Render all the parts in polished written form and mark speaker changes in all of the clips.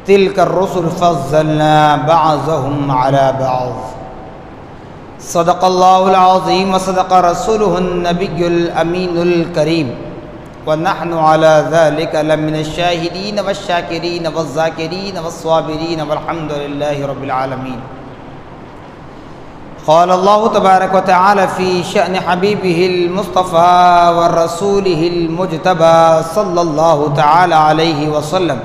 Speaker 1: تلك الرسل فضلنا بعضهم على بعض صدق الله العظيم وصدق رسوله النبي الأمين الكريم ونحن على ذلك لمن الشاهدين والشاكرين والذاكرين والصابرين والحمد لله رب العالمين. قال الله تبارك وتعالى في شأن حبيبه المصطفى ورسوله المجتبى صلى الله تعالى عليه وسلم: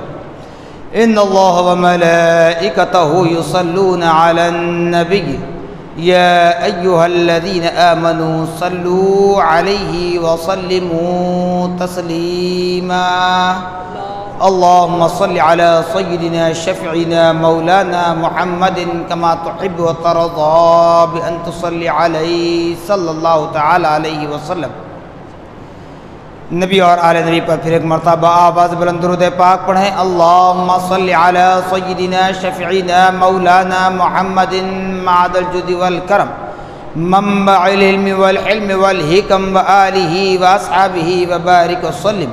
Speaker 1: إن الله وملائكته يصلون على النبي يا أيها الذين آمنوا صلوا عليه وسلموا تسليما. اللهم صل على سيدنا شفيعنا مولانا محمد كما تحب وترضى بأن تصلي عليه صلى الله تعالى عليه وسلم. نبی اور آل نبی پر پھر ایک مرتبہ آواز بلند درود پاک پڑھیں. اللہم صل علی سیدنا شفیعنا مولانا محمد معد الجود والکرم منبع العلم والحلم والحکم وآلہ واصحابہ وبارک وسلم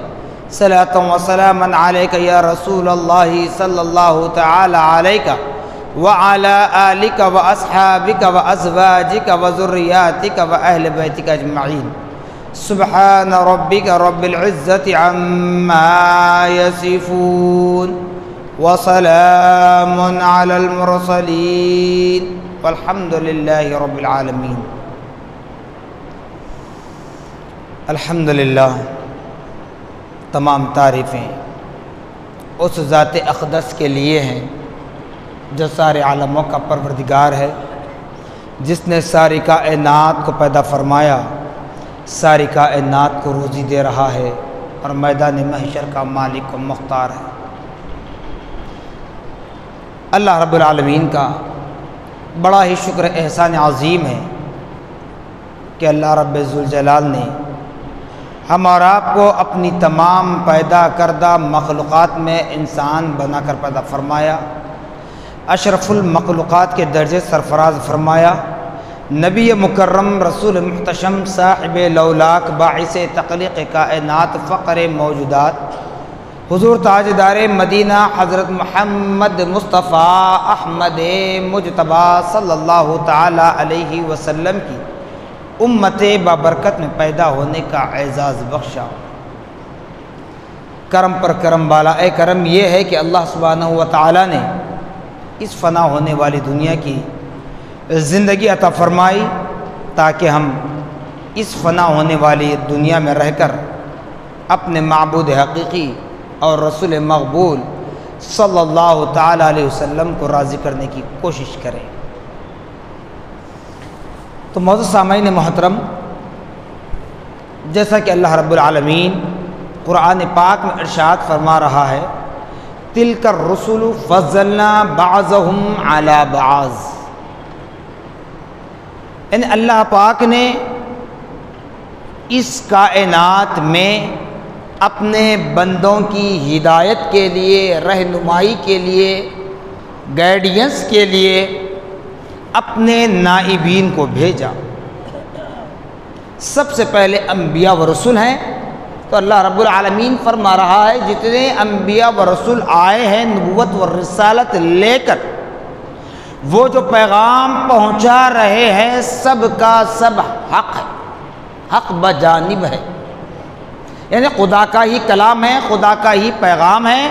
Speaker 1: صلاۃ وسلاما علیک یا رسول اللہ صلی اللہ تعالی علیک وعلی آلک واصحابک وازواجک وذریاتک واہل بیتک اجمعین. سبحان ربک رب العزة عما یصفون وسلام علی المرسلین والحمد للہ رب العالمین. الحمدللہ، تمام تعریفیں اس ذات اقدس کے لیے ہیں جو سارے عالموں کا پروردگار ہے، جس نے ساری کائنات کو پیدا فرمایا، ساری کائنات کو روزی دے رہا ہے اور میدان محشر کا مالک و مختار ہے. اللہ رب العالمین کا بڑا ہی شکر احسان عظیم ہے کہ اللہ رب ذوالجلال نے ہم اور آپ کو اپنی تمام پیدا کردہ مخلوقات میں انسان بنا کر پیدا فرمایا، اشرف المخلوقات کے درجے سرفراز فرمایا، نبی مکرم رسول محتشم صاحب لولاک باعث تخلیق کائنات فقر موجودات حضور تاجدار مدینہ حضرت محمد مصطفیٰ احمد مجتبیٰ صلی اللہ تعالی علیہ وسلم کی امت بابرکت میں پیدا ہونے کا اعزاز بخشا. کرم پر کرم بالا اے کرم یہ ہے کہ اللہ سبحانہ و تعالی نے اس فنا ہونے والی دنیا کی زندگی عطا فرمائی تاکہ ہم اس فنا ہونے والی دنیا میں رہ کر اپنے معبود حقیقی اور رسول مقبول صلی اللہ تعالی علیہ وسلم کو راضی کرنے کی کوشش کریں. تو معزز سامعین محترم، جیسا کہ اللہ رب العالمین قرآن پاک میں ارشاد فرما رہا ہے: تلک الرسل فضلنا بعضهم علی بعض، یعنی اللہ پاک نے اس کائنات میں اپنے بندوں کی ہدایت کے لیے، رہنمائی کے لیے، گائیڈنس کے لیے اپنے نائبین کو بھیجا. سب سے پہلے انبیاء و رسول ہیں، تو اللہ رب العالمین فرما رہا ہے جتنے انبیاء و رسول آئے ہیں نبوت و رسالت لے کر، وہ جو پیغام پہنچا رہے ہیں سب کا سب حق ہے، حق بجانب ہے، یعنی خدا کا ہی کلام ہے، خدا کا ہی پیغام ہے،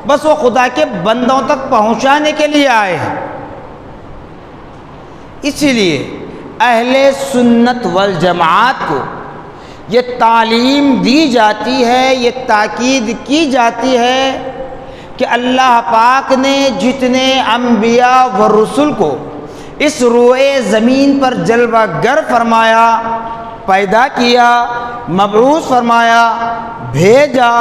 Speaker 1: بس وہ خدا کے بندوں تک پہنچانے کے لیے آئے ہیں. اسی لیے اہل سنت والجماعت کو یہ تعلیم دی جاتی ہے، یہ تاکید کی جاتی ہے کہ اللہ پاک نے جتنے انبیاء و رسول کو اس روئے زمین پر جلوہ گر فرمایا، پیدا کیا، مبعوث فرمایا، بھیجا،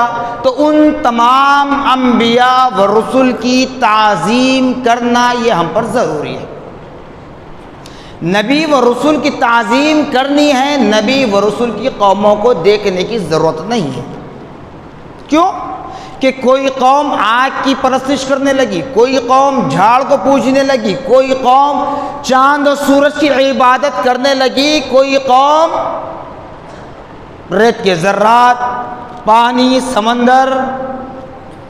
Speaker 1: تو ان تمام انبیاء و رسول کی تعظیم کرنا یہ ہم پر ضروری ہے. نبی و رسول کی تعظیم کرنی ہے، نبی و رسول کی قوموں کو دیکھنے کی ضرورت نہیں ہے. کیوں؟ کہ کوئی قوم آگ کی پرستش کرنے لگی، کوئی قوم جھاڑ کو پوجنے لگی، کوئی قوم چاند و سورج کی عبادت کرنے لگی، کوئی قوم ریت کے ذرات، پانی، سمندر،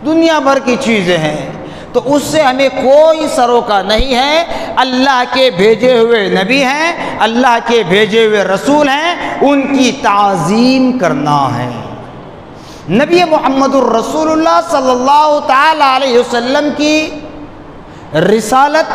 Speaker 1: دنیا بھر کی چیزیں ہیں، تو اس سے ہمیں کوئی سروکار نہیں ہے۔ اللہ کے بھیجے ہوئے نبی ہیں، اللہ کے بھیجے ہوئے رسول ہیں، ان کی تعظیم کرنا ہے۔ نبی محمد الرسول اللہ صلی اللہ تعالی علیہ وسلم کی رسالت،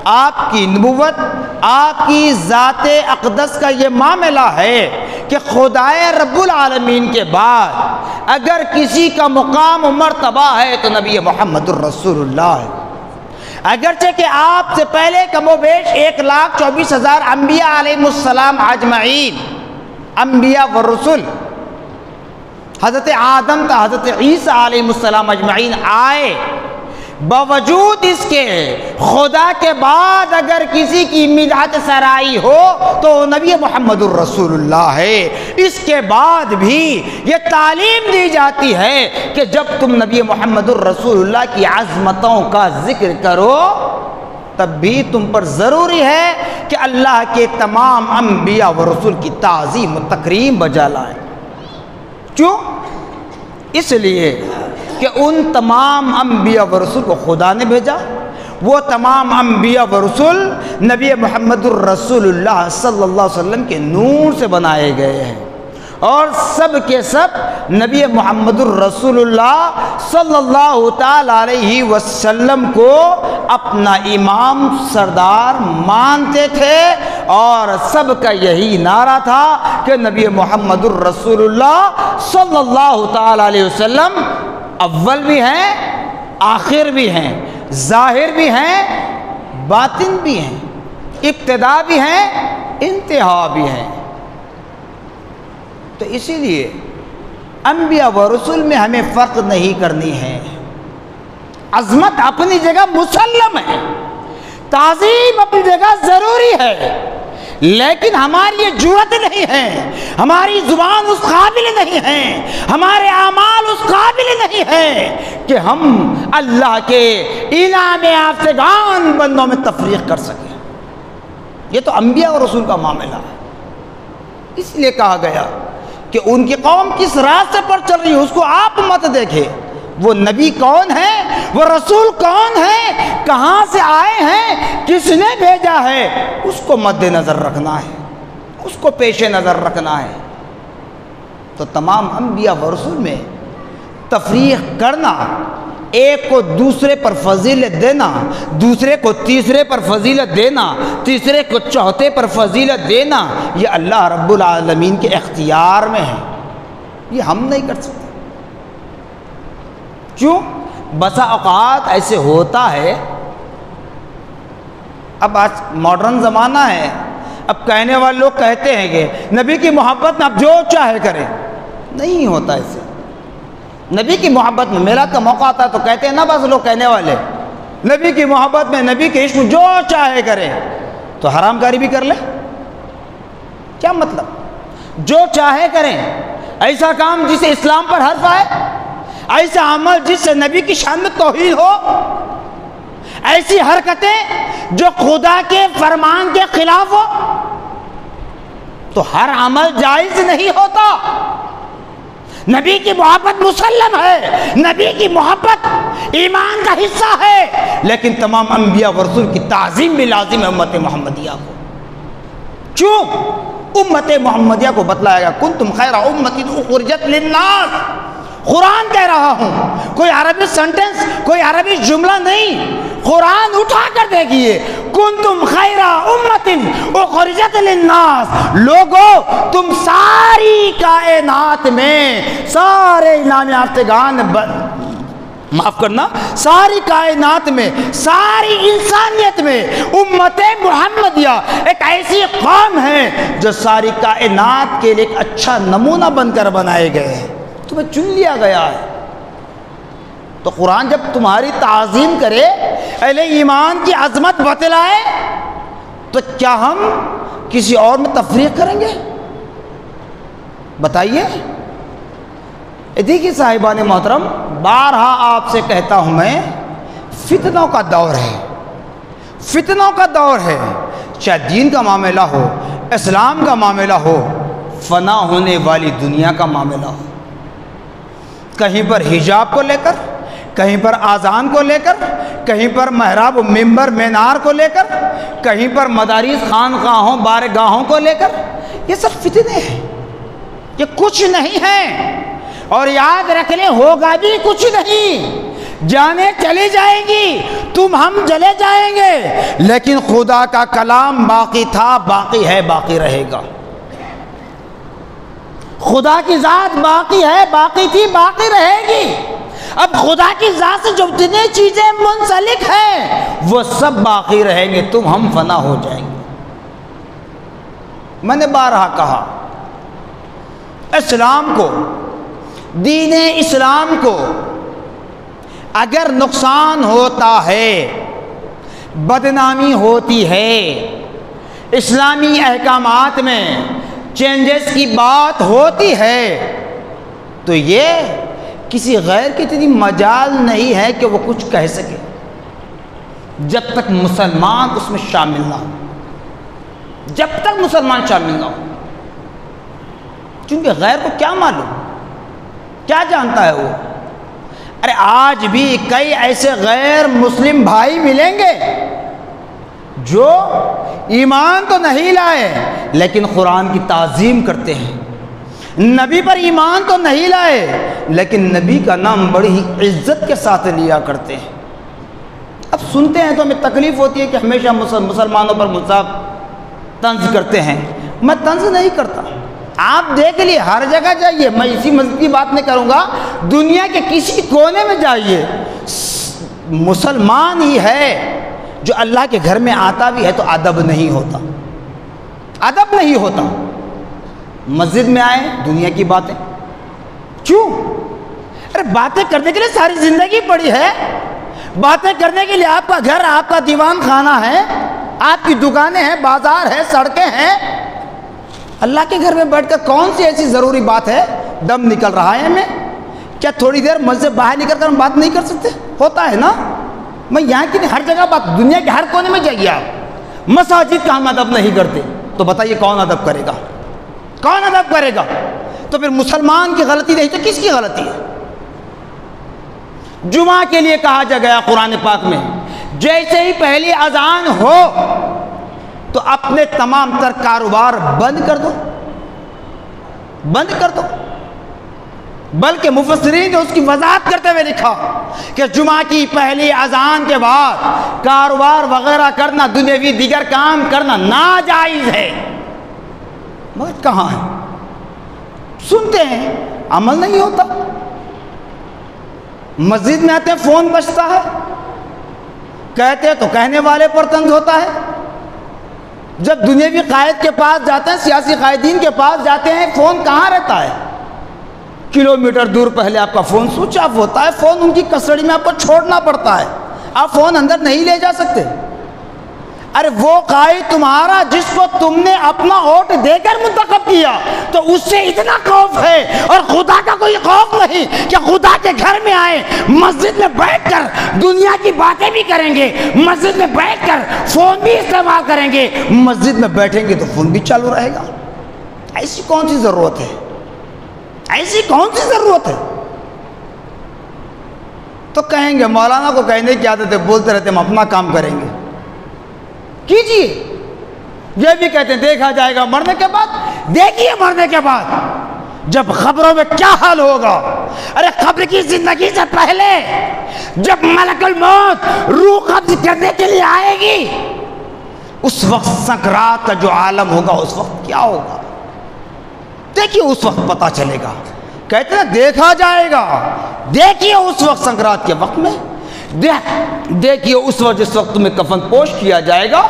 Speaker 1: آپ کی نبوت، آپ کی ذات اقدس کا یہ معاملہ ہے کہ خدائے رب العالمین کے بعد اگر کسی کا مقام و مرتبہ ہے تو نبی محمد الرسول اللہ ہے۔ اگرچہ کہ آپ سے پہلے کم و بیش 1,24,000 انبیاء علیہ السلام اجمعین، انبیاء و رسول، حضرت آدم تا حضرت عیسیٰ علیہ السلام اجمعین آئے، باوجود اس کے خدا کے بعد اگر کسی کی مدحت سرائی ہو تو نبی محمد الرسول اللہ ہے۔ اس کے بعد بھی یہ تعلیم دی جاتی ہے کہ جب تم نبی محمد الرسول اللہ کی عظمتوں کا ذکر کرو تب بھی تم پر ضروری ہے کہ اللہ کے تمام انبیاء و رسول کی تعظیم و تکریم بجا لائیں۔ کیوں؟ اس لیے کہ ان تمام انبیاء و رسول کو خدا نے بھیجا، وہ تمام انبیاء و رسول نبی محمد الرسول اللہ صلی اللہ علیہ وسلم کے نور سے بنائے گئے ہیں، اور سب کے سب نبی محمد الرسول اللہ صلی اللہ تعالی علیہ وسلم کو اپنا امام سردار مانتے تھے، اور سب کا یہی نعرہ تھا کہ نبی محمد الرسول اللہ صلی اللہ تعالی علیہ وسلم اول بھی ہیں، آخر بھی ہیں، ظاہر بھی ہیں، باطن بھی ہیں، ابتدا بھی ہیں، انتہا بھی ہیں۔ تو اسی لیے انبیاء و رسول میں ہمیں فرق نہیں کرنی ہے۔ عظمت اپنی جگہ مسلم ہے، تعظیم اپنی جگہ ضروری ہے، لیکن ہماری یہ جرأت نہیں ہے، ہماری زبان اس قابل نہیں ہے، ہمارے اعمال اس قابل نہیں ہے کہ ہم اللہ کے انعام یافتگان بندوں میں تفریق کر سکیں۔ یہ تو انبیاء اور رسول کا معاملہ ہے۔ اس لیے کہا گیا کہ ان کی قوم کس راستے پر چل رہی ہے اس کو آپ مت دیکھیں، وہ نبی کون ہے، وہ رسول کون ہے، کہاں سے آئے ہیں، کس نے بھیجا ہے، اس کو مد نظر رکھنا ہے، اس کو پیش نظر رکھنا ہے۔ تو تمام انبیاء و رسول میں تفریق کرنا، ایک کو دوسرے پر فضیلت دینا، دوسرے کو تیسرے پر فضیلت دینا، تیسرے کو چوتھے پر فضیلت دینا، یہ اللہ رب العالمین کے اختیار میں ہے، یہ ہم نہیں کر سکتے۔ کیوں؟ بسا اوقات ایسے ہوتا ہے، اب آج ماڈرن زمانہ ہے، اب کہنے والے لوگ کہتے ہیں کہ نبی کی محبت میں اب جو چاہے کریں، نہیں ہوتا ایسے۔ نبی کی محبت میں میلاد کا موقع آتا ہے تو کہتے ہیں نا بس لوگ کہنے والے، نبی کی محبت میں، نبی کے عشق میں جو چاہے کریں، تو حرام کاری بھی کر لے، کیا مطلب؟ جو چاہے کریں، ایسا کام جسے اسلام پر حرف آئے، ایسا عمل جس سے نبی کی شان میں توہین ہو، ایسی حرکتیں جو خدا کے فرمان کے خلاف ہو، تو ہر عمل جائز نہیں ہوتا۔ نبی کی محبت مسلم ہے، نبی کی محبت ایمان کا حصہ ہے، لیکن تمام انبیاء و رسول کی تعظیم بھی لازم ہے امت محمدیہ کو۔ کیوں؟ امت محمدیہ کو بتلایا گیا کنتم خیر امت اخرجت للناس، قرآن کہہ رہا ہوں، کوئی عربی سنٹنس، کوئی عربی جملہ نہیں، قرآن اٹھا کر دیکھیے، کنتم خیر امت اخرجت للناس، لوگو تم ساری کائنات میں، سارے انعام یافتگان، معاف کرنا، ساری کائنات میں، ساری انسانیت میں امت محمدیہ ایک ایسی قوم ہے جو ساری کائنات کے لیے ایک اچھا نمونہ بن کر بنائے گئے ہیں، تمہیں چن لیا گیا ہے۔ تو قرآن جب تمہاری تعظیم کرے، اہل ایمان کی عظمت بتلائے، تو کیا ہم کسی اور میں تفریق کریں گے؟ بتائیے۔ دیکھیے صاحبان محترم، بارہا آپ سے کہتا ہوں میں، فتنوں کا دور ہے، فتنوں کا دور ہے، چاہے دین کا معاملہ ہو، اسلام کا معاملہ ہو، فنا ہونے والی دنیا کا معاملہ ہو، کہیں پر حجاب کو لے کر، کہیں پر آذان کو لے کر، کہیں پر محراب و ممبر مینار کو لے کر، کہیں پر مدارس خانقاہوں بارگاہوں کو لے کر، یہ سب فتنے ہیں، یہ کچھ نہیں ہے۔ اور یاد رکھ لیں ہوگا بھی کچھ نہیں، جانیں چلی جائیں گی، تم ہم جلے جائیں گے، لیکن خدا کا کلام باقی تھا، باقی ہے، باقی رہے گا۔ خدا کی ذات باقی ہے، باقی تھی، باقی رہے گی۔ اب خدا کی ذات سے جو جتنی چیزیں منسلک ہیں وہ سب باقی رہیں گے، تم ہم فنا ہو جائیں گے۔ میں نے بارہا کہا، اسلام کو، دین اسلام کو اگر نقصان ہوتا ہے، بدنامی ہوتی ہے، اسلامی احکامات میں چینجز کی بات ہوتی ہے، تو یہ کسی غیر کی اتنی مجال نہیں ہے کہ وہ کچھ کہہ سکے جب تک مسلمان اس میں شامل نہ ہو، جب تک مسلمان شامل نہ ہو۔ کیونکہ غیر کو کیا معلوم، کیا جانتا ہے وہ؟ ارے آج بھی کئی ایسے غیر مسلم بھائی ملیں گے جو ایمان تو نہیں لائے لیکن قرآن کی تعظیم کرتے ہیں، نبی پر ایمان تو نہیں لائے لیکن نبی کا نام بڑی ہی عزت کے ساتھ لیا کرتے ہیں۔ اب سنتے ہیں تو ہمیں تکلیف ہوتی ہے کہ ہمیشہ مسلمانوں پر مذاق طنز کرتے ہیں۔ میں طنز نہیں کرتا، آپ دیکھ لیے ہر جگہ جائیے، میں اسی مسجد کی بات نہیں کروں گا، دنیا کے کسی کونے میں جائیے، مسلمان ہی ہے جو اللہ کے گھر میں آتا بھی ہے تو ادب نہیں ہوتا، ادب نہیں ہوتا۔ مسجد میں آئے دنیا کی باتیں، کیوں؟ ارے باتیں کرنے کے لیے ساری زندگی پڑی ہے، باتیں کرنے کے لیے آپ کا گھر، آپ کا دیوان خانہ ہے، آپ کی دکانیں ہیں، بازار ہے، سڑکیں ہیں۔ اللہ کے گھر میں بیٹھ کر کون سی ایسی ضروری بات ہے؟ دم نکل رہا ہے ہمیں، کیا تھوڑی دیر مسجد سے باہر نکل کر ہم بات نہیں کر سکتے؟ ہوتا ہے نا۔ میں یہاں کی نہیں، ہر جگہ بات، دنیا کے ہر کونے میں جائیے آپ، مساجد کا ہم ادب نہیں کرتے تو بتائیے کون ادب کرے گا؟ کون ادب کرے گا؟ تو پھر مسلمان کی غلطی نہیں تو کس کی غلطی ہے؟ جمعہ کے لیے کہا جا گیا قرآن پاک میں، جیسے ہی پہلی اذان ہو تو اپنے تمام تر کاروبار بند کر دو، بند کر دو۔ بلکہ مفسرین نے اس کی وضاحت کرتے ہوئے لکھا کہ جمعہ کی پہلی اذان کے بعد کاروبار وغیرہ کرنا، دنیاوی دیگر کام کرنا ناجائز ہے۔ مگر کہاں ہے؟ سنتے ہیں، عمل نہیں ہوتا۔ مسجد میں آتے ہیں فون بجتا ہے، کہتے ہیں تو کہنے والے پر طنز ہوتا ہے۔ جب دنیاوی قائد کے پاس جاتے ہیں، سیاسی قائدین کے پاس جاتے ہیں، فون کہاں رہتا ہے؟ کلومیٹر دور پہلے آپ کا فون سوئچ آف ہوتا ہے، فون ان کی کسٹڈی میں آپ کو چھوڑنا پڑتا ہے، آپ فون اندر نہیں لے جا سکتے۔ ارے وہ قائد تمہارا جس کو تم نے اپنا ووٹ دے کر منتخب کیا، تو اس سے اتنا خوف ہے، اور خدا کا کوئی خوف نہیں کہ خدا کے گھر میں آئے، مسجد میں بیٹھ کر دنیا کی باتیں بھی کریں گے، مسجد میں بیٹھ کر فون بھی استعمال کریں گے، مسجد میں بیٹھیں گے تو فون بھی چالو رہے گا۔ ایسی کون سی ضرورت ہے؟ ایسی کون سی ضرورت ہے؟ تو کہیں گے مولانا کو کہنے کی عادت ہے، بولتے رہتے ہم اپنا کام کریں گے۔ کیجئے، یہ بھی کہتے ہیں دیکھا جائے گا مرنے کے بعد۔ دیکھیے مرنے کے بعد جب خبروں میں کیا حال ہوگا۔ ارے قبر کی زندگی سے پہلے جب ملک الموت روح قبض کرنے کے لیے آئے گی، اس وقت سکرات کا جو عالم ہوگا، اس وقت کیا ہوگا دیکھیے، اس وقت پتا چلے گا۔ کہتے ہیں دیکھا جائے گا، دیکھیے اس وقت سکرات کے وقت میں، دیکھیے اس وقت جس وقت تمہیں کفن پوش کیا جائے گا،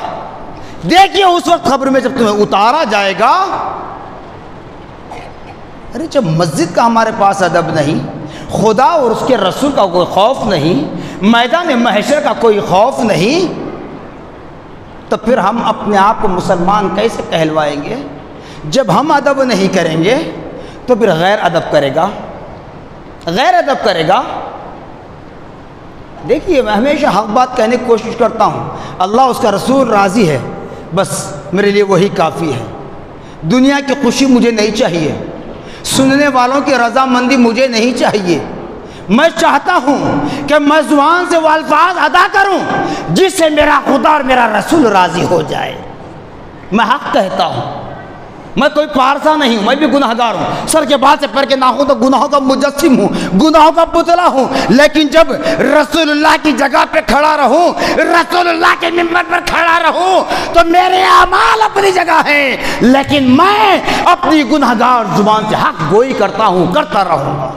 Speaker 1: دیکھیے اس وقت قبر میں جب تمہیں اتارا جائے گا۔ ارے جب مسجد کا ہمارے پاس ادب نہیں، خدا اور اس کے رسول کا کوئی خوف نہیں، میدان محشر کا کوئی خوف نہیں، تو پھر ہم اپنے آپ کو مسلمان کیسے کہلوائیں گے؟ جب ہم ادب نہیں کریں گے تو پھر غیر ادب کرے گا، غیر ادب کرے گا۔ دیکھیے میں ہمیشہ حق بات کہنے کی کوشش کرتا ہوں، اللہ اس کا رسول راضی ہے، بس میرے لیے وہی کافی ہے۔ دنیا کی خوشی مجھے نہیں چاہیے، سننے والوں کی رضامندی مجھے نہیں چاہیے، میں چاہتا ہوں کہ میں زبان سے وہ الفاظ ادا کروں جس سے میرا خدا اور میرا رسول راضی ہو جائے۔ میں حق کہتا ہوں، میں کوئی پارسا نہیں ہوں، میں بھی گناہ گار ہوں، سر کے بعد سے پر کے ناخن تو گناہوں کا مجسم ہوں، گناہوں کا پتلا ہوں، لیکن جب رسول اللہ کی جگہ پہ کھڑا رہوں، رسول اللہ کے منبر پر کھڑا رہوں تو میرے اعمال اپنی جگہ ہیں، لیکن میں اپنی گناہ گار زبان سے حق گوئی کرتا ہوں، کرتا رہوں گا،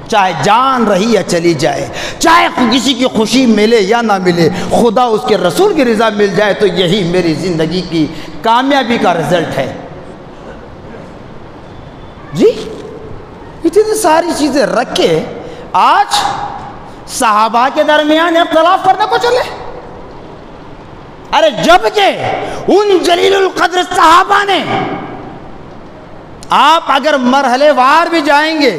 Speaker 1: چاہے جان رہی یا چلی جائے، چاہے کسی کی خوشی ملے یا نہ ملے، خدا اس کے رسول کی رضا مل جائے تو یہی میری زندگی کی کامیابی کا رزلٹ ہے۔ جی اتنی ساری چیزیں رکھ کے آج صحابہ کے درمیان اختلاف کرنے کو چلے؟ ارے جب کہ ان جلیل القدر صحابہ نے، آپ اگر مرحلے وار بھی جائیں گے،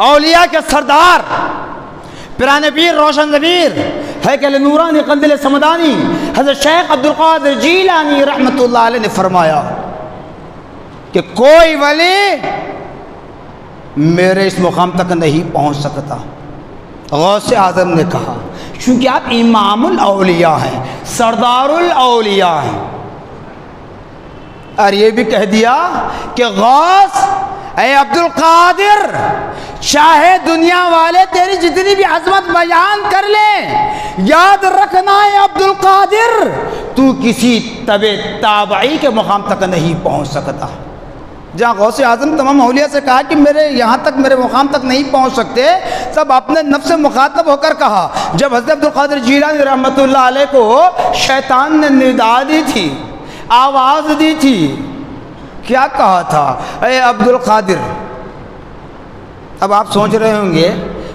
Speaker 1: اولیاء کے سردار، پیران پیر، روشن ضمیر، ہیکل نورانی، قندیل سمدانی، حضرت شیخ عبدالقادر جیلانی رحمۃ اللہ علیہ نے فرمایا کہ کوئی ولی میرے اس مقام تک نہیں پہنچ سکتا۔ غوث اعظم نے کہا چونکہ آپ امام الاولیاء ہیں، سردار الاولیاء ہیں، اور یہ بھی کہہ دیا کہ غوث اے عبدالقادر، چاہے دنیا والے تیری جتنی بھی عظمت بیان کر لیں، یاد رکھنا اے عبدالقادر تو کسی تبع تابعی کے مقام تک نہیں پہنچ سکتا۔ جہاں غوث اعظم تمام اولیاء سے کہا کہ میرے یہاں تک، میرے مقام تک نہیں پہنچ سکتے، تب اپنے نفس مخاطب ہو کر کہا، جب حضرت عبدالقادر جیلانی رحمۃ اللہ علیہ کو شیطان نے ندا دی تھی، آواز دی تھی، کیا کہا تھا؟ اے عبدالقادر۔ اب آپ سوچ رہے ہوں گے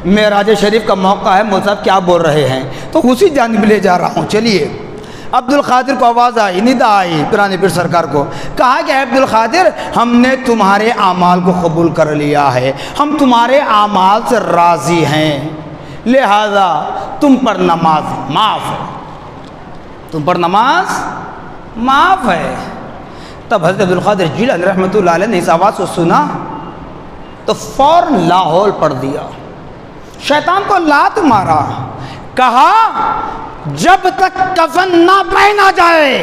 Speaker 1: معراج شریف کا موقع ہے، مولوی صاحب کیا بول رہے ہیں، تو اسی جانب لے جا رہا ہوں۔ چلیے، عبدالقادر کو آواز آئی، ندا آئی پیران پیر سرکار کو، کہا کہ عبدالقادر ہم نے تمہارے اعمال کو قبول کر لیا ہے، ہم تمہارے اعمال سے راضی ہیں، لہذا تم پر نماز معاف ہے، تم پر نماز معاف ہے۔ تب حضرت عبدالقادر جیلانی رحمۃ اللہ علیہ نے اس آواز کو سنا تو فوراً لاہور پڑھ دیا، شیطان کو لات مارا، کہا جب تک کفن نہ پہنا جائے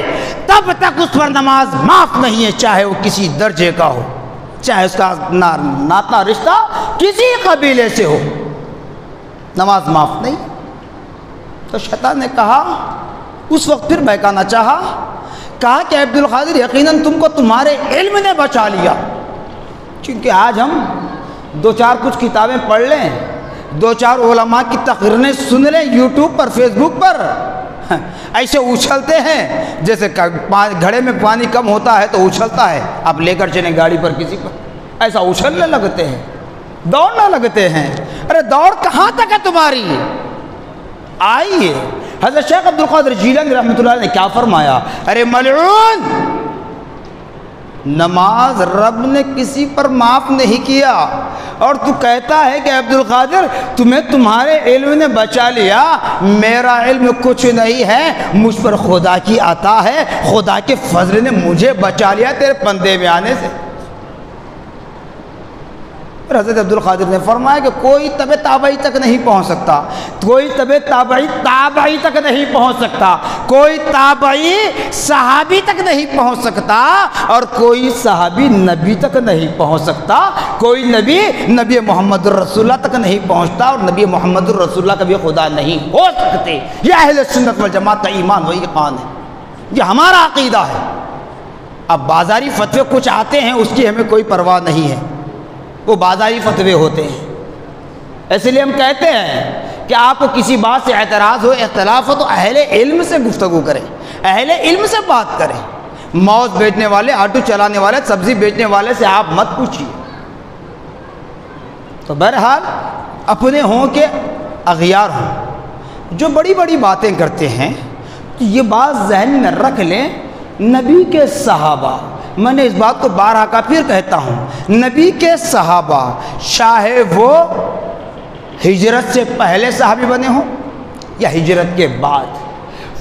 Speaker 1: تب تک اس پر نماز معاف نہیں ہے، چاہے وہ کسی درجے کا ہو، چاہے اس کا ناتا رشتہ کسی قبیلے سے ہو، نماز معاف نہیں۔ تو شیطان نے کہا، اس وقت پھر بہکانا چاہا، کہا کہ عبدالقادر یقیناً تم کو تمہارے علم نے بچا لیا، کیونکہ آج ہم دو چار کچھ کتابیں پڑھ لیں، دو چار علماء کی تقریریں سن لیں یوٹیوب پر، فیس بک پر، ایسے اچھلتے ہیں جیسے گھڑے میں پانی کم ہوتا ہے تو اچھلتا ہے، آپ لے کر چلیں گاڑی پر کسی پر، ایسا اچھلنے لگتے ہیں، دوڑنے لگتے ہیں۔ ارے دوڑ کہاں تک ہے تمہاری؟ آئیے، حضرت شیخ عبدالقادر جیلانی رحمۃ اللہ علیہ نے کیا فرمایا؟ ارے ملعون، نماز رب نے کسی پر معاف نہیں کیا، اور تو کہتا ہے کہ عبدالقادر تمہیں تمہارے علم نے بچا لیا، میرا علم کچھ نہیں ہے، مجھ پر خدا کی عطا ہے، خدا کے فضل نے مجھے بچا لیا تیرے پندے میں آنے سے۔ حضرت عبدالقادر نے فرمایا کہ کوئی تبع تابعی تک نہیں پہنچ سکتا، کوئی تبع تابعی تک نہیں پہنچ سکتا، کوئی تابعی صحابی تک نہیں پہنچ سکتا، اور کوئی صحابی نبی تک نہیں پہنچ سکتا، کوئی نبی محمد الرسول اللہ تک نہیں پہنچتا، اور نبی محمد الرسول اللہ کبھی خدا نہیں ہو سکتے۔ یہ اہل سنت والجماعت کا ایمان و ایقان ہے، یہ ہمارا عقیدہ ہے۔ اب بازاری فتوے کچھ آتے ہیں، اس کی ہمیں کوئی پرواہ نہیں ہے، وہ بازاری فتوے ہوتے ہیں، اس لیے ہم کہتے ہیں کہ آپ کو کسی بات سے اعتراض ہو، اختلاف ہو، تو اہل علم سے گفتگو کریں، اہل علم سے بات کریں۔ موز بیچنے والے، آٹو چلانے والے، سبزی بیچنے والے سے آپ مت پوچھیے۔ تو بہرحال اپنے ہوں کہ اغیار ہوں، جو بڑی بڑی باتیں کرتے ہیں، یہ بات ذہن میں رکھ لیں، نبی کے صحابہ، میں نے اس بات کو بارہا کا پھر کہتا ہوں، نبی کے صحابہ چاہے وہ ہجرت سے پہلے صحابی بنے ہوں یا ہجرت کے بعد،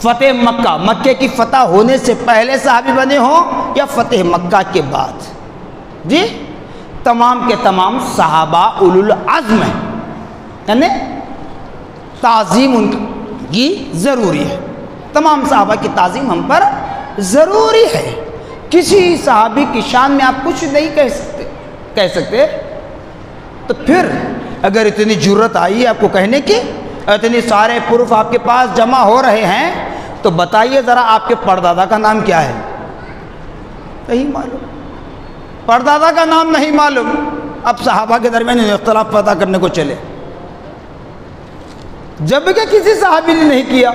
Speaker 1: فتح مکہ، مکے کی فتح ہونے سے پہلے صحابی بنے ہوں یا فتح مکہ کے بعد، جی تمام کے تمام صحابہ اولو العزم ہیں، یعنی تعظیم ان کی ضروری ہے، تمام صحابہ کی تعظیم ہم پر ضروری ہے۔ کسی صحابی کی شان میں آپ کچھ نہیں کہہ سکتے، تو پھر اگر اتنی جرت آئی ہے آپ کو کہنے کی، اتنے سارے پروف آپ کے پاس جمع ہو رہے ہیں، تو بتائیے ذرا آپ کے پردادا کا نام کیا ہے؟ نہیں معلوم، پردادا کا نام نہیں معلوم، اب صحابہ کے درمیان اختلاف پیدا کرنے کو چلے، جبکہ کسی صحابی نے نہیں کیا۔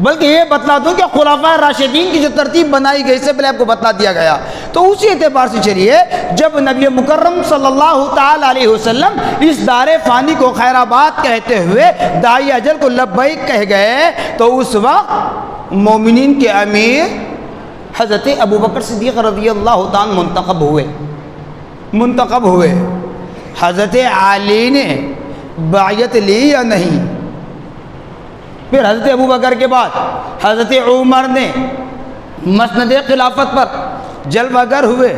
Speaker 1: بلکہ یہ بتلا دوں کہ خلفاء راشدین کی جو ترتیب بنائی گئی، سے پہلے آپ کو بتلا دیا گیا، تو اسی اعتبار سے چلیے، جب نبی مکرم صلی اللہ تعالی علیہ وسلم اس دار فانی کو خیر آباد کہتے ہوئے داعی اجل کو لبیک کہہ گئے، تو اس وقت مومنین کے امیر حضرت ابوبکر صدیق رضی اللہ تعالیٰ منتخب ہوئے۔ حضرت علی نے بیعت لی یا نہیں؟ پھر حضرت ابوبکر کے بعد حضرت عمر نے مسند خلافت پر جلوہ گر ہوئے،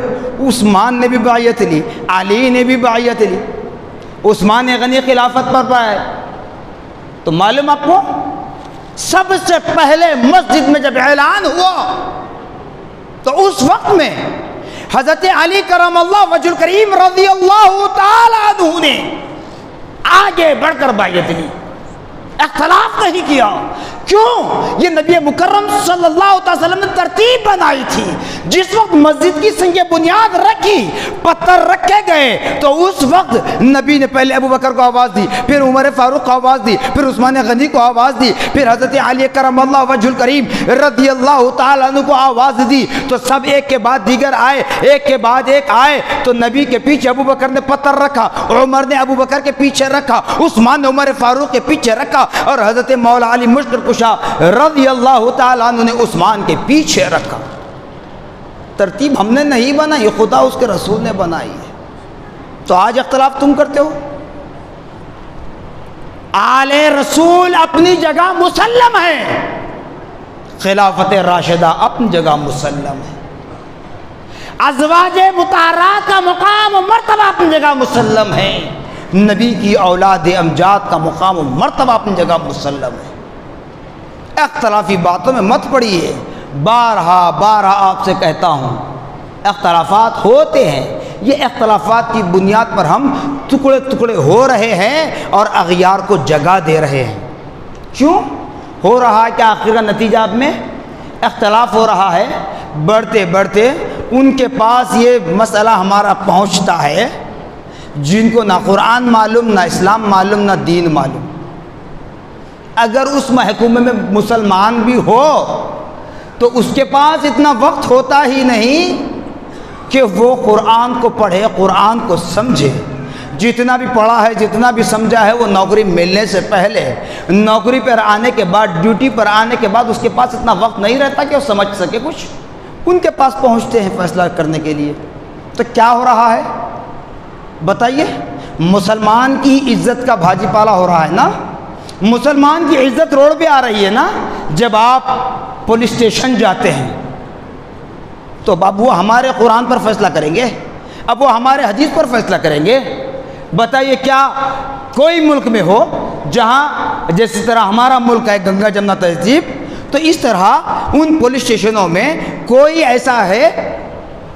Speaker 1: عثمان نے بھی بیعت لی، علی نے بھی بیعت لی، عثمان غنی خلافت پر پائے۔ تو معلوم آپ کو، سب سے پہلے مسجد میں جب اعلان ہوا تو اس وقت میں حضرت علی کرم اللہ وجہ الکریم رضی اللہ تعالی عنہ نے آگے بڑھ کر بیعت لی، اختلاف نہیں کیا۔ کیوں؟ یہ نبی مکرم صلی اللہ علیہ وسلم نے ترتیب بنائی تھی۔ جس وقت مسجد کی سنگ بنیاد رکھی، پتھر رکھے گئے، تو اس وقت نبی نے پہلے ابوبکر کو آواز دی، پھر عمر فاروق کو آواز دی، پھر عثمان غنی کو آواز دی، پھر حضرت علی کرم اللہ وجہ الکریم رضی اللہ تعالیٰ عنہ کو آواز دی۔ تو سب ایک کے بعد دیگر آئے، ایک کے بعد ایک آئے، تو نبی کے پیچھے ابوبکر نے پتھر رکھا، عمر نے ابوبکر کے پیچھے رکھا، عثمان نے عمر فاروق کے پیچھے رکھا، اور حضرت مولا علی مشکل کشا رضی اللہ تعالیٰ عنہ نے عثمان کے پیچھے رکھا۔ ترتیب ہم نے نہیں بنائی، خدا اس کے رسول نے بنائی ہے۔ تو آج اختلاف تم کرتے ہو۔ آل رسول اپنی جگہ مسلم ہے، خلافت راشدہ اپنی جگہ مسلم ہے، ازواج مطہرات کا مقام و مرتبہ اپنی جگہ مسلم ہے، نبی کی اولاد امجاد کا مقام و مرتبہ اپنی جگہ مسلم ہے۔ اختلافی باتوں میں مت پڑیے، بارہا آپ سے کہتا ہوں، اختلافات ہوتے ہیں، یہ اختلافات کی بنیاد پر ہم ٹکڑے ٹکڑے ہو رہے ہیں اور اغیار کو جگہ دے رہے ہیں۔ کیوں ہو رہا ہے؟ کہ آخر کا نتیجہ میں اختلاف ہو رہا ہے، بڑھتے بڑھتے ان کے پاس یہ مسئلہ ہمارا پہنچتا ہے جن کو نہ قرآن معلوم، نہ اسلام معلوم، نہ دین معلوم۔ اگر اس محکومے میں مسلمان بھی ہو تو اس کے پاس اتنا وقت ہوتا ہی نہیں کہ وہ قرآن کو پڑھے، قرآن کو سمجھے۔ جتنا بھی پڑھا ہے، جتنا بھی سمجھا ہے، وہ نوکری ملنے سے پہلے، نوکری پر آنے کے بعد، ڈیوٹی پر آنے کے بعد اس کے پاس اتنا وقت نہیں رہتا کہ وہ سمجھ سکے کچھ۔ ان کے پاس پہنچتے ہیں فیصلہ کرنے کے لیے۔ تو کیا ہو رہا ہے بتائیے؟ مسلمان کی عزت کا بھاجی پالا ہو رہا ہے نا، مسلمان کی عزت روڈ پہ آ رہی ہے نا۔ جب آپ پولیس اسٹیشن جاتے ہیں تو اب وہ ہمارے قرآن پر فیصلہ کریں گے، اب وہ ہمارے حدیث پر فیصلہ کریں گے؟ بتائیے کیا کوئی ملک میں ہو جہاں جس طرح ہمارا ملک ہے گنگا جمنا تہذیب، تو اس طرح ان پولیس اسٹیشنوں میں کوئی ایسا ہے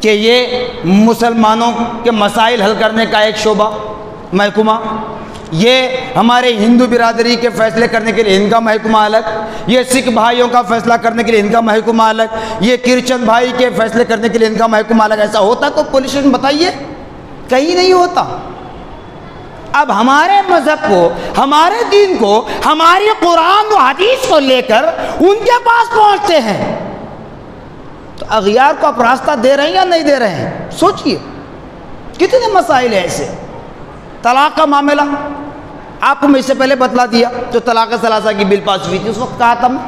Speaker 1: کہ یہ مسلمانوں کے مسائل حل کرنے کا ایک شعبہ محکمہ، یہ ہمارے ہندو برادری کے فیصلے کرنے کے لیے ان کا محکمہ الگ، یہ سکھ بھائیوں کا فیصلہ کرنے کے لیے ان کا محکمہ الگ، یہ کرسچن بھائی کے فیصلے کرنے کے لیے ان کا محکمہ الگ؟ ایسا ہوتا تو پولیس اسٹیشن بتائیے، کہیں نہیں ہوتا۔ اب ہمارے مذہب کو، ہمارے دین کو، ہماری قرآن و حدیث کو لے کر ان کے پاس پہنچتے ہیں، تو اغیار کو آپ راستہ دے رہے ہیں یا نہیں دے رہے ہیں؟ سوچئے کتنے مسائل ہیں ایسے۔ طلاق کا معاملہ آپ کو میں اس سے پہلے بتلا دیا، جو طلاق ثلاثہ کی بل پاس ہوئی تھی اس وقت کہا تھا میں،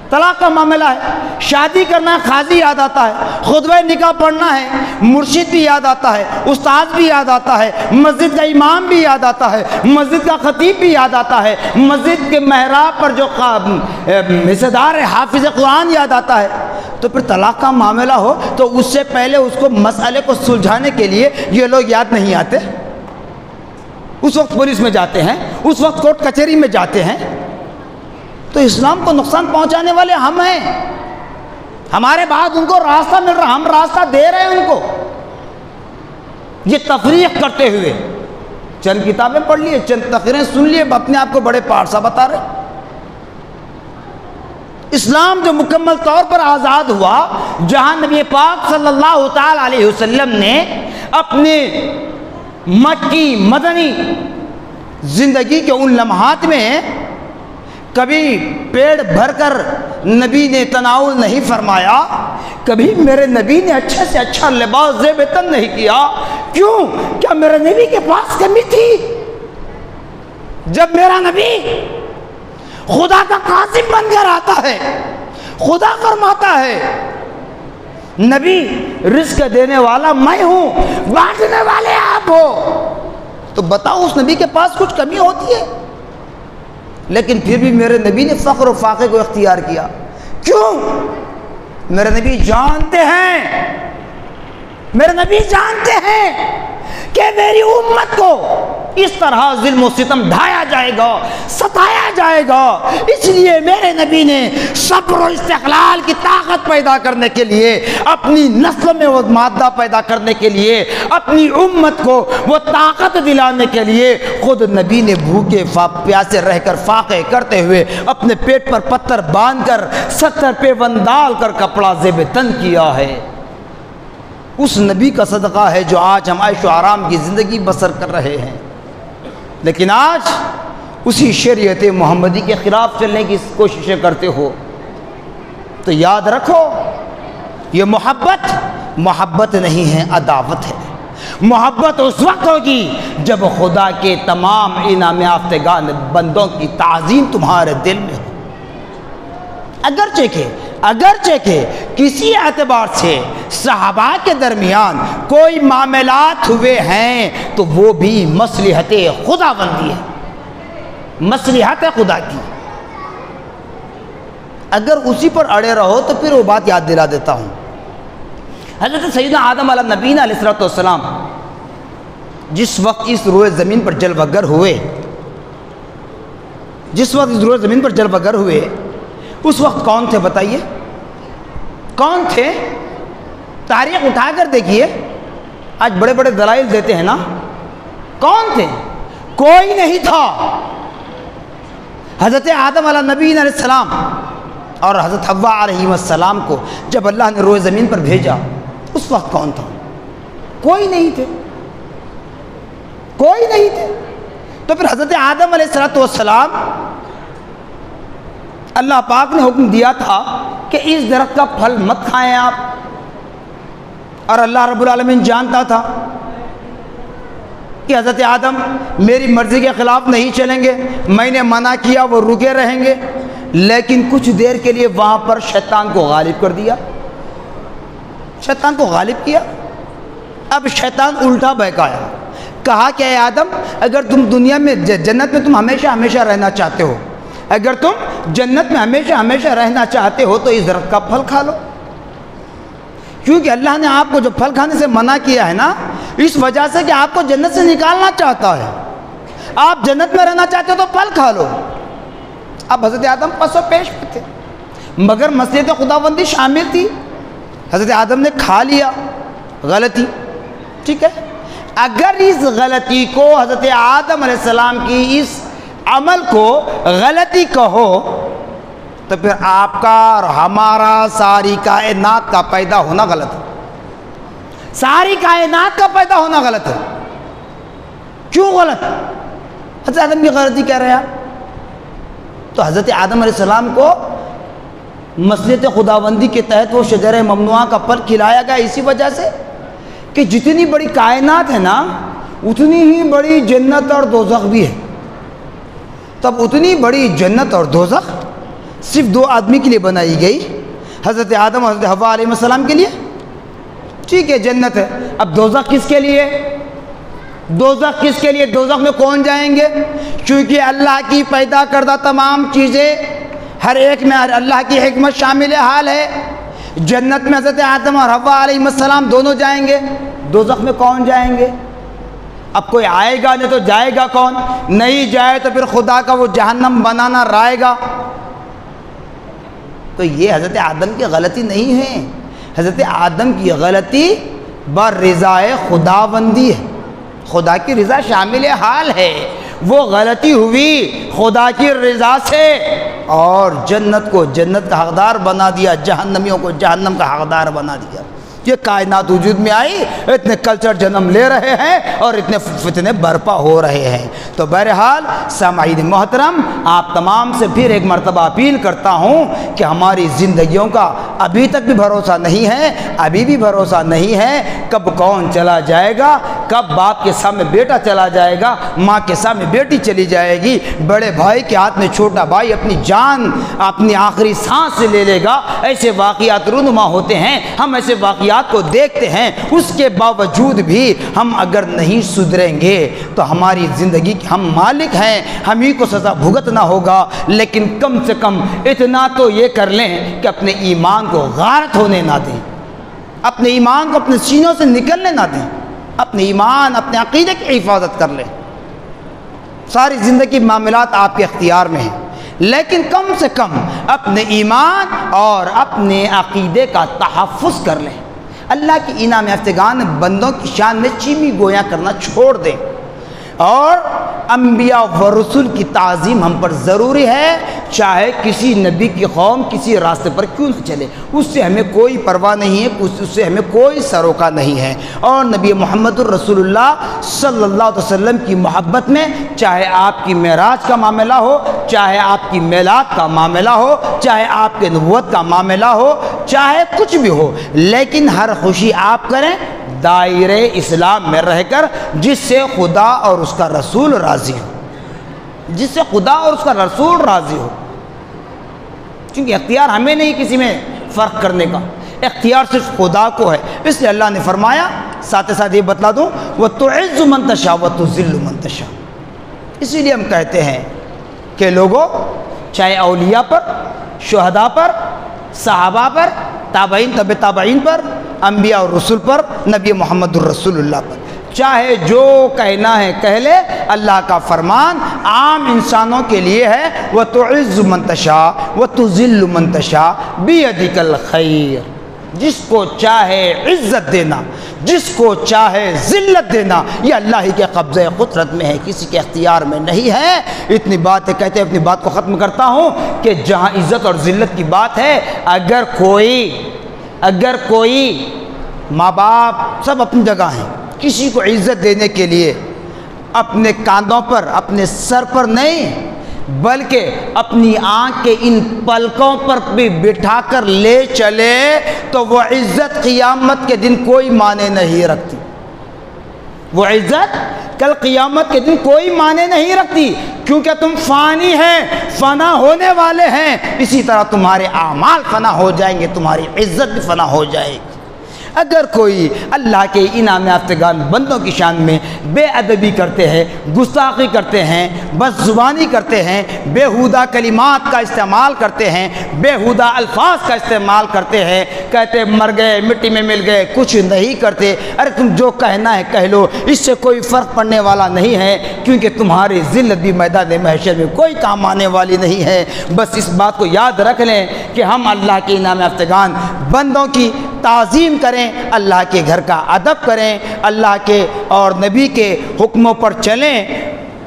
Speaker 1: طلاق کا معاملہ ہے، شادی کرنا ہے قاضی یاد آتا ہے، خطبہ نکاح پڑھنا ہے مرشد بھی یاد آتا ہے، استاد بھی یاد آتا ہے، مسجد کا امام بھی یاد آتا ہے، مسجد کا خطیب بھی یاد آتا ہے، مسجد کے محراب پر جو حصہ دار ہے حافظ قرآن یاد آتا ہے۔ تو پھر طلاق کا معاملہ ہو تو اس سے پہلے اس کو مسئلے کو سلجھانے کے لیے یہ لوگ یاد نہیں آتے؟ اس وقت پولیس میں جاتے ہیں، اس وقت کورٹ کچہری میں جاتے ہیں، تو اسلام کو نقصان پہنچانے والے ہم ہیں۔ ہمارے بعد ان کو راستہ مل رہا، ہم راستہ دے رہے ہیں ان کو۔ یہ تفریق کرتے ہوئے چند کتابیں پڑھ لیے، چند تقریریں سن لیے، اپنے آپ کو بڑے پارسا بتا رہے۔ اسلام جو مکمل طور پر آزاد ہوا، جہاں نبی پاک صلی اللہ تعالی علیہ وسلم نے اپنے مکی مدنی زندگی کے ان لمحات میں کبھی پیڑ بھر کر نبی نے تناول نہیں فرمایا، کبھی میرے نبی نے اچھے سے اچھا لباس زیب تن نہیں کیا۔ کیوں؟ کیا میرے نبی کے پاس کمی تھی؟ جب میرا نبی خدا کا قاسم بن کر آتا ہے، خدا فرماتا ہے نبی رزق دینے والا میں ہوں، بانٹنے والے آپ ہو، تو بتاؤ اس نبی کے پاس کچھ کمی ہوتی ہے؟ لیکن پھر بھی میرے نبی نے فخر و فاقے کو اختیار کیا۔ کیوں؟ میرے نبی جانتے ہیں، میرے نبی جانتے ہیں کہ میری امت کو اس طرح ظلم و ستم ڈھایا جائے گا، ستایا جائے گا، اس لیے میرے نبی نے صبر و استقلال کی طاقت پیدا کرنے کے لیے، اپنی نسل میں وہ مادہ پیدا کرنے کے لیے، اپنی امت کو وہ طاقت دلانے کے لیے خود نبی نے بھوکے پیاسے رہ کر فاقے کرتے ہوئے اپنے پیٹ پر پتھر باندھ کر 70 پہ ڈال کر کپڑا زیب تن کیا ہے۔ اس نبی کا صدقہ ہے جو آج ہم عیش و آرام کی زندگی بسر کر رہے ہیں۔ لیکن آج اسی شریعت محمدی کے خلاف چلنے کی کوششیں کرتے ہو، تو یاد رکھو یہ محبت نہیں ہے، عداوت ہے۔ محبت اس وقت ہوگی جب خدا کے تمام انعام یافتگان بندوں کی تعظیم تمہارے دل میں ہو۔ اگرچہ کہ کسی اعتبار سے صحابہ کے درمیان کوئی معاملات ہوئے ہیں تو وہ بھی مصلحت خدا بندی ہے، مصلحت خدا کی۔ اگر اسی پر اڑے رہو تو پھر وہ بات یاد دلا دیتا ہوں۔ حضرت سیدنا آدم علیہ نبینا علیہ السلام جس وقت اس روئے زمین پر جلوہ گر ہوئے، اس وقت کون تھے بتائیے؟ کون تھے؟ تاریخ اٹھا کر دیکھیے، آج بڑے بڑے دلائل دیتے ہیں نا، کون تھے؟ کوئی نہیں تھا۔ حضرت آدم علیہ نبینا علیہ السلام اور حضرت حوا علیہ السلام کو جب اللہ نے روئے زمین پر بھیجا، اس وقت کون تھا؟ کوئی نہیں تھے، کوئی نہیں تھے۔ تو پھر حضرت آدم علیہ السلام اللہ پاک نے حکم دیا تھا کہ اس درخت کا پھل مت کھائیں آپ، اور اللہ رب العالمین جانتا تھا کہ حضرت آدم میری مرضی کے خلاف نہیں چلیں گے، میں نے منع کیا وہ رکے رہیں گے، لیکن کچھ دیر کے لیے وہاں پر شیطان کو غالب کر دیا، شیطان کو غالب کیا۔ اب شیطان الٹا بہکایا، کہا کہ اے آدم اگر تم دنیا میں جنت میں تم ہمیشہ ہمیشہ رہنا چاہتے ہو، اگر تم جنت میں ہمیشہ ہمیشہ رہنا چاہتے ہو تو اس درخت کا پھل کھا لو، کیونکہ اللہ نے آپ کو جو پھل کھانے سے منع کیا ہے نا، اس وجہ سے کہ آپ کو جنت سے نکالنا چاہتا ہے۔ آپ جنت میں رہنا چاہتے ہو تو پھل کھا لو۔ اب حضرت آدم پس و پیش میں تھے، مگر مصلحت خداوندی شامل تھی۔ حضرت آدم نے کھا لیا، غلطی، ٹھیک ہے۔ اگر اس غلطی کو حضرت آدم علیہ السلام کی اس عمل کو غلطی کہو تو پھر آپ کا اور ہمارا ساری کائنات کا پیدا ہونا غلط ہے، ساری کائنات کا پیدا ہونا غلط ہے۔ کیوں غلط؟ حضرت آدم کی غلطی کہہ رہے ہیں تو حضرت آدم علیہ السلام کو مصلحت خداوندی کے تحت وہ شجرہ ممنوعہ کا پھل کھلایا گیا، اسی وجہ سے کہ جتنی بڑی کائنات ہے نا اتنی ہی بڑی جنت اور دوزخ بھی ہے۔ تب اتنی بڑی جنت اور دوزخ صرف دو آدمی کے لیے بنائی گئی، حضرت آدم اور حضرت حوا علیہ السلام کے لیے، ٹھیک ہے جنت ہے۔ اب دوزخ کس کے لیے؟ دوزخ کس کے لیے؟ دوزخ میں کون جائیں گے؟ چونکہ اللہ کی پیدا کردہ تمام چیزیں ہر ایک میں اللہ کی حکمت شامل حال ہے۔ جنت میں حضرت آدم اور حوا علیہ السلام دونوں جائیں گے، دوزخ میں کون جائیں گے؟ اب کوئی آئے گا نہیں تو جائے گا کون؟ نہیں جائے تو پھر خدا کا وہ جہنم بنانا رائے گا۔ تو یہ حضرت آدم کی غلطی نہیں ہے، حضرت آدم کی غلطی برضائے خداوندی ہے، خدا کی رضا شامل حال ہے۔ وہ غلطی ہوئی خدا کی رضا سے اور جنت کو جنت کا حقدار بنا دیا، جہنمیوں کو جہنم کا حقدار بنا دیا۔ یہ کائنات وجود میں آئی، اتنے کلچر جنم لے رہے ہیں اور اتنے فتنے برپا ہو رہے ہیں۔ تو بہرحال سامعین محترم، آپ تمام سے پھر ایک مرتبہ اپیل کرتا ہوں کہ ہماری زندگیوں کا ابھی تک بھی بھروسہ نہیں ہے، ابھی بھی بھروسہ نہیں ہے کب کون چلا جائے گا، کب باپ کے سامنے بیٹا چلا جائے گا، ماں کے سامنے بیٹی چلی جائے گی، بڑے بھائی کے ہاتھ میں چھوٹا بھائی اپنی جان اپنی آخری سانس لے لے گا۔ ایسے واقعات رونما ہوتے ہیں، ہم ایسے واقعات کو دیکھتے ہیں، اس کے باوجود بھی ہم اگر نہیں سدھریں گے تو ہماری زندگی کے ہم مالک ہیں، ہم ہی کو سزا بھگتنا ہوگا۔ لیکن کم سے کم اتنا تو یہ کر لیں کہ اپنے ایمان کو غارت ہونے نہ دیں، اپنے ایمان کو اپنے سینوں سے نکلنے نہ دیں، اپنے ایمان اپنے عقیدے کی حفاظت کر لیں۔ ساری زندگی معاملات آپ کے اختیار میں ہیں، لیکن کم سے کم اپنے ایمان اور اپنے عقیدے کا تحفظ کر لیں۔ اللہ کی انعام یافتگان بندوں کی شان میں چیمی گویاں کرنا چھوڑ دیں، اور انبیاء و رسول کی تعظیم ہم پر ضروری ہے، چاہے کسی نبی کی قوم کسی راستے پر کیوں نہ چلے، اس سے ہمیں کوئی پرواہ نہیں ہے، اس سے ہمیں کوئی سروکا نہیں ہے۔ اور نبی محمد الرسول اللہ صلی اللہ علیہ وسلم کی محبت میں، چاہے آپ کی معراج کا معاملہ ہو، چاہے آپ کی میلاد کا معاملہ ہو، چاہے آپ کے نبوت کا معاملہ ہو، چاہے کچھ بھی ہو، لیکن ہر خوشی آپ کریں دائرے اسلام میں رہ کر، جس سے خدا اور اس کا رسول راضی ہو، جس سے خدا اور اس کا رسول راضی ہو۔ کیونکہ اختیار ہمیں نہیں کسی میں فرق کرنے کا، اختیار صرف خدا کو ہے۔ اس لیے اللہ نے فرمایا، ساتھ ساتھ یہ بتلا دوں، وَتُعِزُّ مَن تَشَاءُ وَتُذِلُّ مَن تَشَاءُ۔ اسی لیے ہم کہتے ہیں کہ لوگوں، چاہے اولیاء پر، شہداء پر، صحابہ پر، تابعین طب تابعین پر، انبیاء اور رسول پر، نبی محمد الرسول اللہ پر، چاہے جو کہنا ہے کہہ لے، اللہ کا فرمان عام انسانوں کے لیے ہے، وَتُعِزُّ مَن تَشَاءُ وَتُذِلُّ مَن تَشَاءُ بِيَدِكَ الْخَيْرُ۔ جس کو چاہے عزت دینا، جس کو چاہے ذلت دینا، یہ اللہ ہی کے قبضہ قدرت میں ہے، کسی کے اختیار میں نہیں ہے۔ اتنی باتیں کہتے ہیں، اپنی بات کو ختم کرتا ہوں کہ جہاں عزت اور ذلت کی بات ہے، اگر کوئی ماں باپ سب اپنی جگہ ہیں، کسی کو عزت دینے کے لیے اپنے کاندھوں پر، اپنے سر پر نہیں، بلکہ اپنی آنکھ کے ان پلکوں پر بھی بٹھا کر لے چلے، تو وہ عزت قیامت کے دن کوئی معنی نہیں رکھتی۔ وہ عزت کل قیامت کے دن کوئی معنی نہیں رکھتی، کیونکہ تم فانی ہیں، فنا ہونے والے ہیں۔ اسی طرح تمہارے اعمال فنا ہو جائیں گے، تمہاری عزت بھی فنا ہو جائے گی۔ اگر کوئی اللہ کے انعام یافتگان بندوں کی شان میں بے ادبی کرتے ہیں، گستاخی کرتے ہیں، بد زبانی کرتے ہیں، بیہودہ کلمات کا استعمال کرتے ہیں، بیہودہ الفاظ کا استعمال کرتے ہیں، کہتے مر گئے مٹی میں مل گئے، کچھ نہیں کرتے، ارے تم جو کہنا ہے کہہ لو، اس سے کوئی فرق پڑنے والا نہیں ہے، کیونکہ تمہاری ذلت بھی میدان محشر میں کوئی کام آنے والی نہیں ہے۔ بس اس بات کو یاد رکھ لیں کہ ہم اللہ کے انعام یافتگان بندوں کی تعظیم کریں، اللہ کے گھر کا ادب کریں، اللہ کے اور نبی کے حکموں پر چلیں،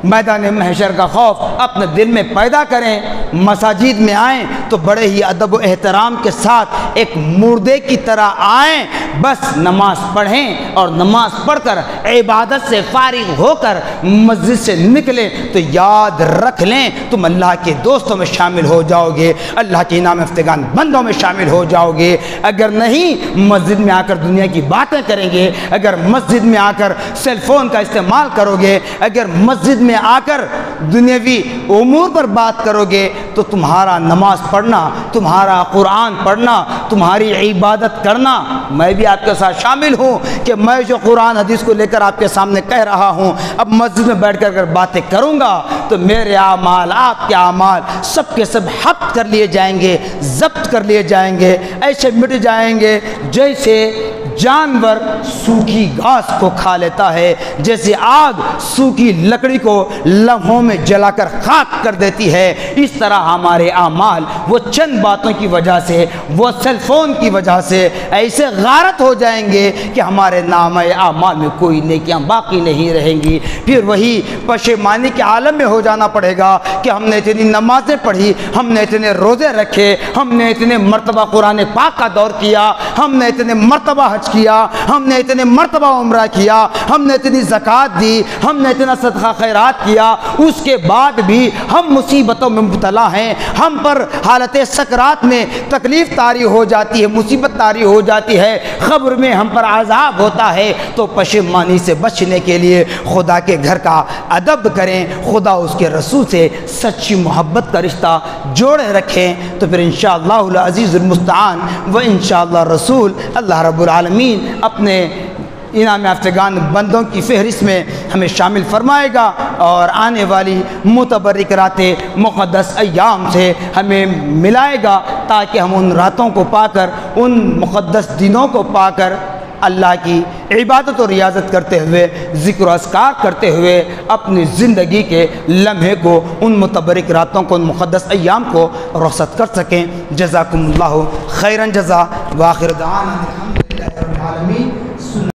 Speaker 1: میدان محشر کا خوف اپنے دل میں پیدا کریں، مساجد میں آئیں تو بڑے ہی ادب و احترام کے ساتھ ایک مردے کی طرح آئیں، بس نماز پڑھیں اور نماز پڑھ کر عبادت سے فارغ ہو کر مسجد سے نکلیں تو یاد رکھ لیں تم اللہ کے دوستوں میں شامل ہو جاؤ گے، اللہ کے انعام یافتگان بندوں میں شامل ہو جاؤ گے۔ اگر نہیں مسجد میں آ کر دنیا کی باتیں کریں گے، اگر مسجد میں آ کر سیل فون کا استعمال کرو گے، اگر مسجد میں آ کر دنیاوی امور پر بات کرو گے، تو تمہارا نماز پڑھنا، تمہارا قرآن پڑھنا، تمہاری عبادت کرنا، میں بھی آپ کے ساتھ شامل ہوں کہ میں جو قرآن حدیث کو لے کر آپ کے سامنے کہہ رہا ہوں، اب مسجد میں بیٹھ کر اگر باتیں کروں گا تو میرے اعمال، آپ کے اعمال سب کے سب حق کر لیے جائیں گے، ضبط کر لیے جائیں گے، ایسے مٹ جائیں گے جانور سوکھی گھاس کو کھا لیتا ہے، جیسے آگ سوکھی لکڑی کو لمحوں میں جلا کر خاک کر دیتی ہے، اس طرح ہمارے اعمال وہ چند باتوں کی وجہ سے، وہ سیل فون کی وجہ سے ایسے غارت ہو جائیں گے کہ ہمارے نامہ اعمال میں کوئی نیکیاں باقی نہیں رہیں گی۔ پھر وہی پشیمانی کے عالم میں ہو جانا پڑے گا کہ ہم نے اتنی نمازیں پڑھی، ہم نے اتنے روزے رکھے، ہم نے اتنے مرتبہ قرآن پاک کا دور کیا، ہم نے اتنے مرتبہ حج کیا، ہم نے اتنے مرتبہ عمرہ کیا، ہم نے اتنی زکوٰۃ دی، ہم نے اتنا صدقہ خیرات کیا، اس کے بعد بھی ہم مصیبتوں میں مبتلا ہیں، ہم پر حالت سکرات میں تکلیف طاری ہو جاتی ہے، مصیبت طاری ہو جاتی ہے، قبر میں ہم پر عذاب ہوتا ہے۔ تو پشیمانی سے بچنے کے لیے خدا کے گھر کا ادب کریں، خدا اس کے رسول سے سچی محبت کا رشتہ جوڑے رکھیں، تو پھر انشاءاللہ العزیز المستعان و انشاءاللہ رسول اللہ رب العالمین اپنے انعام یافتگان بندوں کی فہرست میں ہمیں شامل فرمائے گا، اور آنے والی متبرک راتیں مقدس ایام سے ہمیں ملائے گا، تاکہ ہم ان راتوں کو پا کر، ان مقدس دنوں کو پا کر اللہ کی عبادت و ریاضت کرتے ہوئے، ذکر و اذکار کرتے ہوئے اپنی زندگی کے لمحے کو، ان متبرک راتوں کو، ان مقدس ایام کو رخصت کر سکیں۔ جزاکم اللہ خیراً جزا، وآخر دعوانا الحمد